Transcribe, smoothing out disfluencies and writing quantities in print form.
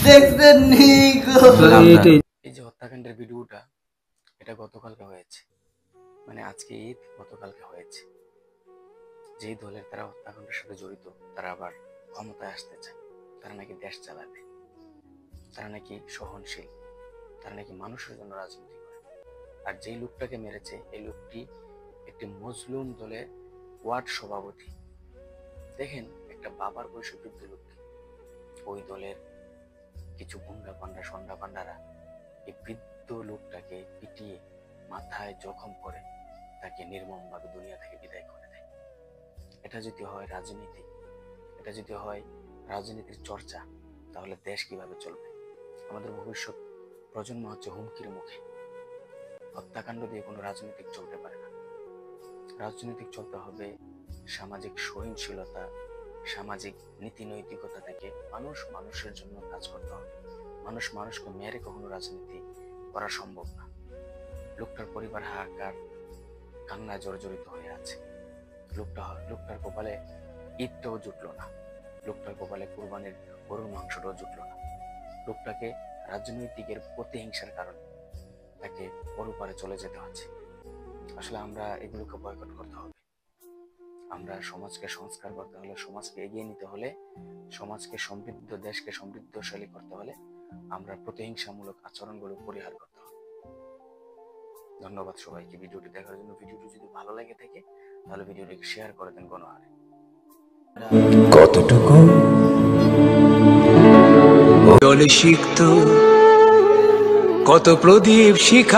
দেখছেন নি গো? এই যে হত্যাকাণ্ডের ভিডিওটা, এটা গতকালকে হয়েছে, মানে আজকে ঈদ, গতকালকে হয়েছে। যেই দলের তারা হত্যাকাণ্ডের সাথে জড়িত, তারা আবার ক্ষমতায় আসতে চায়, তারা নাকি দেশ চালাবে, তারা নাকি সহনশীল, তারা নাকি মানুষের জন্য রাজনীতি করে। আর যেই লোকটাকে মেরেছে, এই লোকটি একটি মজলুম দলের ওয়ার্ড সভাপতি। দেখেন, একটা বাবার বয়সী বৃদ্ধ লোককে ওই দলের কিছু গুন্ডা পান্ডা সন্ডা পান্ডারা এই বৃদ্ধ লোকটাকে পিটিয়ে মাথায় জখম করে তাকে নির্মমভাবে দুনিয়া থেকে বিদায় করে দেয়। এটা যদি হয় রাজনীতি, এটা যদি হয় রাজনীতির চর্চা, তাহলে দেশ কিভাবে চলবে? আমাদের ভবিষ্যৎ প্রজন্ম হচ্ছে হুমকির মুখে। হত্যাকাণ্ড দিয়ে কোনো রাজনৈতিক চলতে পারে না। রাজনৈতিক চলতে হবে সামাজিক সহনশীলতা, সামাজিক নীতি নৈতিকতা থেকে। মানুষ মানুষের জন্য কাজ করতে হবে। মানুষ মানুষকে মেরে কখনো রাজনীতি করা সম্ভব না। লোকটার পরিবার হাহাকার, কান্নায় জর্জরিত হয়ে আছে। লোকটার কপালে ঈদটাও জুটলো না, লোকটার কপালে কুরবানির গরুর মাংসটাও জুটলো না। লোকটাকে রাজনৈতিকের প্রতিহিংসার কারণে তাকে পরপারে চলে যেতে হচ্ছে। আসলে আমরা এগুলোকে বয়কট করতে হবে। আমরা সমাজকে সংস্কার করতে হলে, সমাজকে এগিয়ে নিতে হলে, সমাজকে সমৃদ্ধ, দেশকে সমৃদ্ধশালী করতে হলে আমরা প্রতিহিংসামূলক আচরণগুলো পরিহার করতে হবে। ধন্যবাদ সবাইকে ভিডিওটি দেখার জন্য। ভিডিওটি যদি ভালো লাগে থাকে তাহলে ভিডিওটিকে শেয়ার করে দেন গণহারে। কতটুকু জলে শিখত, কত প্রদীপ শিখা।